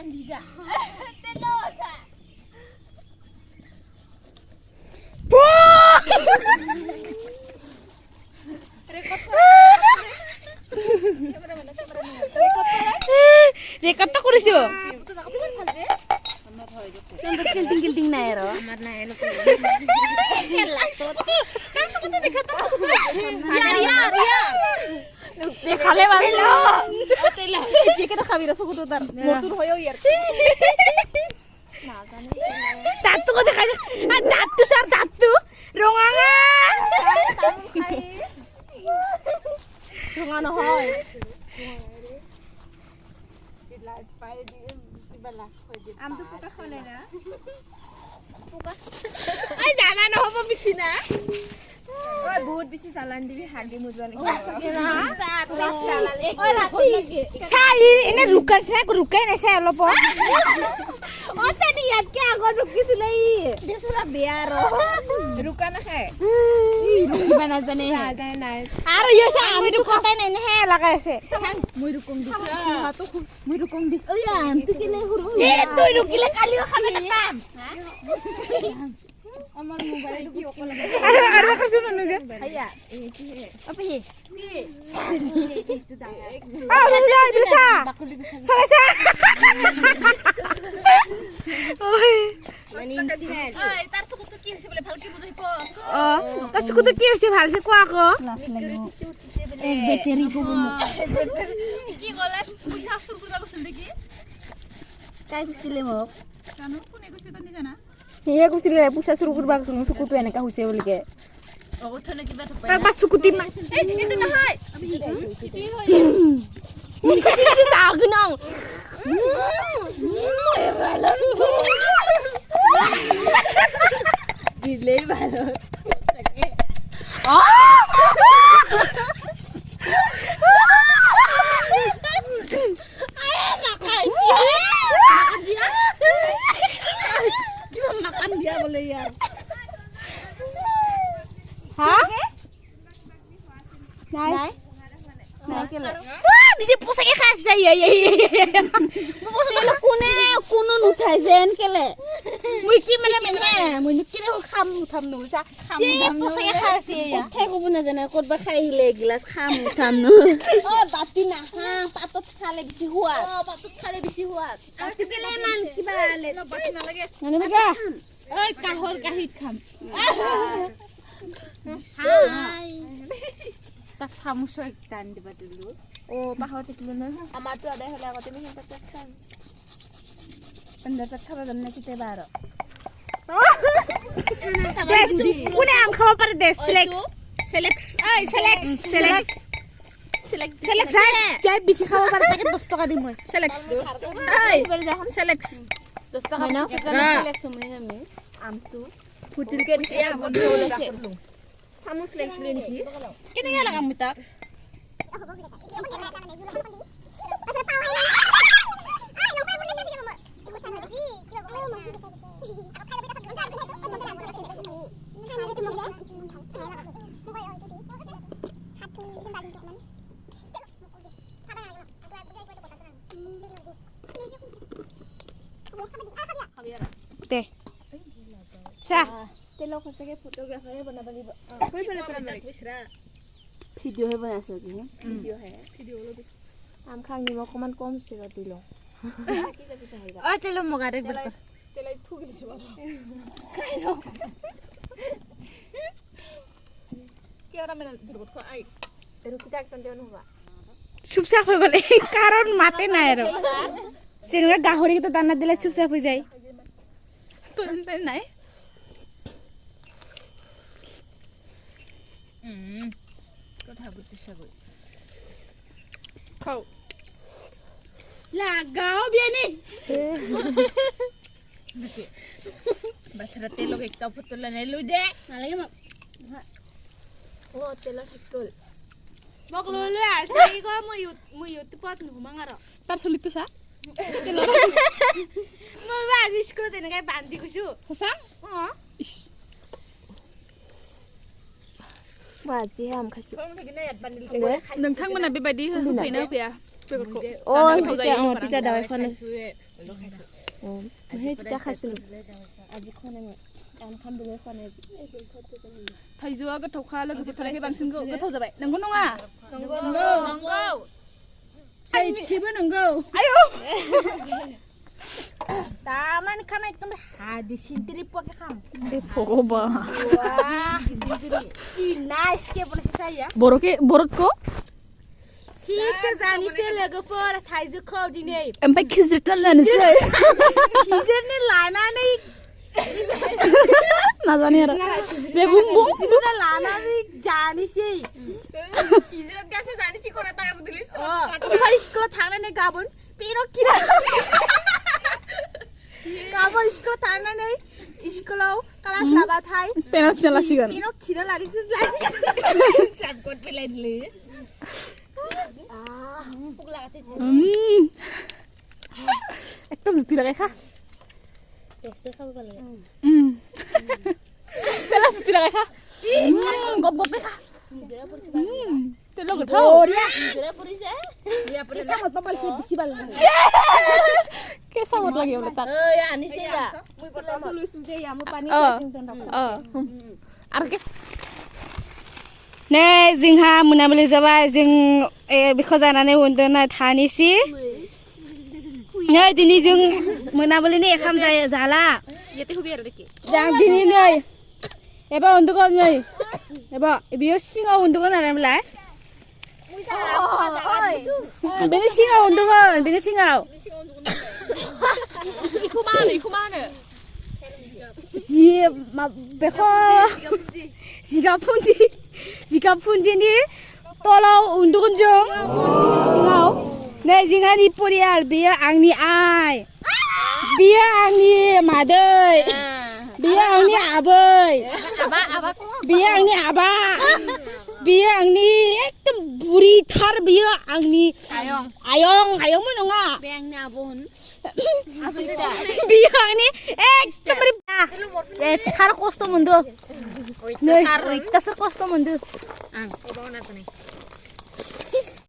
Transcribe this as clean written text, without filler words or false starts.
Salang Diza. Telo sa. Record ta korisu. Gilting na ero. Amar na elo. দেখালে ভালো যেটা খাবি রে সুকুতো তার মতুর হয়েও ইয়ার না জানি দাঁতটো কত খাই আর দাঁতটো স্যার দাঁতটো রঙাঙা রঙা নহয় আমটো পোকা খলে না এই জানা নহব বিছিনা ওই বহুত বেশি চালান দিবি হাগি মুজবানি চাই এনে রুকাই নাই চাই অলপ ও তানি ইয়াত কে আগত রুকিছিলে ই বেসুরা বেয়ার রুকা না খায় ই রুকিবা না জানে নাই আর ইয়ে সা আমি তো কথাই নাই হে লাগাইছে মই রুকম দি হাতো মুই রুকং দি ওই আনতে কিনে হুরু এ তুই রুকিলে কালিও খাবে না কাম আমার মোবাইল কি ওকল আর কিছু ননুগে ভাইয়া এই কি হে আপি কি একটু দাঁড়া দিছা সগাইছা ওই মানে ইনসিডেন্ট ওই তার সুকুতো কি হইছে বলে ভালকে বুঝাই কো তার সুকুতো কি হইছে ভালসে কোয়া কো এক ব্যাটারি কো কি গলা পয়সা শুরু করবা বসল দেখি কাই কইছিলে মোক জানো কোনে কইছে তো নি জানা হে কইছিলে পয়সা শুরু করবা সুকুতো এনেকা হইছে বলিকে ওঠনে কিবা তো তার পাস সুকুতি এই কিন্তু নহয় কি হয় মুই কইছি যাও নাও দিলেই ভালো থাকে makan dia boleh ya hah nai nai kele নিজে পোসাকে খাইছে poselo kuno nuthai jen kele মুই কি মানে মুই কিনে খাম উঠাম নুসা যে পোসাকে খাইছে উঠাই কব না জানা কৰবা খাই হিলে গিলাস খাম উঠাম ন ও বাতি না হা পাতত খালে বেছি হুৱা পাতত খালে বেছি হুৱা বাতি কেলে মান কিবা লে বাতি না লাগে মানে বেগা ওই কাহৰ কাহিত খাম হাই তাক চামুচ টান দিবা দিলো ও পাহৰ থাকিলো ন আমাৰটো আদায় হলে আগতে আমি হেঁতে খাম এন্ডাটা খাবা জানে কিতে বাৰ কোনে আম খাব পারে দে সিলেক্ট যাই বেশি খাব পারে তাকে 10 টাকা দিম মই সিলেক্ট সিলেক্ট 10 টাকা না সিলেক্ট সময় আমি আমটো ফুটিলকে দিছে আমত ওলাইছে চামুচ লাগিছিলে নেকি কেনেকে লাগাম তাক দে চা তেলো খসকে ফটোগ্রাফারে বনাবা দিব কই ফেলে পারা কইছরা ভিডিও হে বনাইছো কি ভিডিও হে ভিডিও হলো আম খাং নিম অকমান কম ছিল দিলো কি যাবি চাইবা ও তেলো মগারে তেলাই থুকি দিছে বাবা কি ওরা মানে ধরবত কো আই এরু কি টাক তন্তে অনুবা চুপচাপ হয়ে গলে কারণ মাতে নাই আর সিনগা গাহরি তো দানা দিলে চুপচাপ হয়ে যায় তো নাই কথা বুঝছিস কই খাও লাগাও বিয়ানি বাছরা তেলক একটা ফতলা নাই লই দে নালাগে মা ও তেল থাকল মক ললে আছে ই গো মই ইউটিউবত নুমাং আর তার চলিত সা তেল মই বাজিস কো তেনেকে বান্ধি কইছো হসা বাজি আম খাইছো नोंथांमोना बेबायदि होफैना होफैया তিতা দাৱাই খোৱা নাই সেই তিতা খাইছিলোঁ আজি খোৱা নাই মই কাম খাম বুলি খোৱা নাই थाइजौआ गोथावखा लोगोफोरथाराखै बांसिन गोथाव जाबाय नंगौ नङा नंगौ सैथोबो नंगौ आयौ दामान खाम एकदम हादि सिन्तिरि पके खाम बे भगवा वाह इ नाइस के बनायसै साया बरतको ठीक से जानिसै लोगोफोर थाइजौखौ दिनै ओमफ्राय खिजिरना लानोसै खिजिरनि लानानै नाजानि आरो बे बुं खिजिरना लानानै जानिसै खिजिरत गासै जानिसै खरा तारा बुदुलिस ओमफ्राय स्कुलाव थांनानै गाबोन पेरक खिरा गाबोन स्कुलाव थांनानै स्कुलाव क्लास लाबाथाय पेरक खिरा लासिगोन पेरक खिरा लारिसै साबगट पेलाइदले एकदम जुति लागाय खा टेस्टे खाब गले पेला जुति लागाय खा गप गप खा जरा परिसे तेलो गोथाव जरा परिसे या परिसे सामत पापालसे बिसि बाल के सामत लागि बोले ता ओय आनिसे या मुइ पता लुइस जे या मु पानी पेकिं आरो के नै जोंहा मोनाबिलि जाबाय जों बेखौ जानानै उन्दुना थानिसि नै दिनै जों मोनाबिलिनि ओंखाम जाला जों दिनै नै एबा उन्दुगोन नै एबा बियो सिङाव उन्दुगोन आरो मोनलाय बेनि सिङाव उन्दुगोन बेनि सिङाव इखौ मा होनो जि बेखौ जिगाब फुन्जिनि तलाव उन्दुगोन जों सिङाव नै जोंहानि परियाल बेयो आंनि आइ बेयो आंनि मादै बेयो आंनि आबै बेयो आंनि आबा बेयो आंनि एकदम बुरिथार बेयो आंनि आयंमोन नङा बे आंनि आबोन बेयो आंनि एकदमबारे एथार खस्थ' मोनदो नै अयथासार खस्थ' मोनदो आं एबाव नाजानाय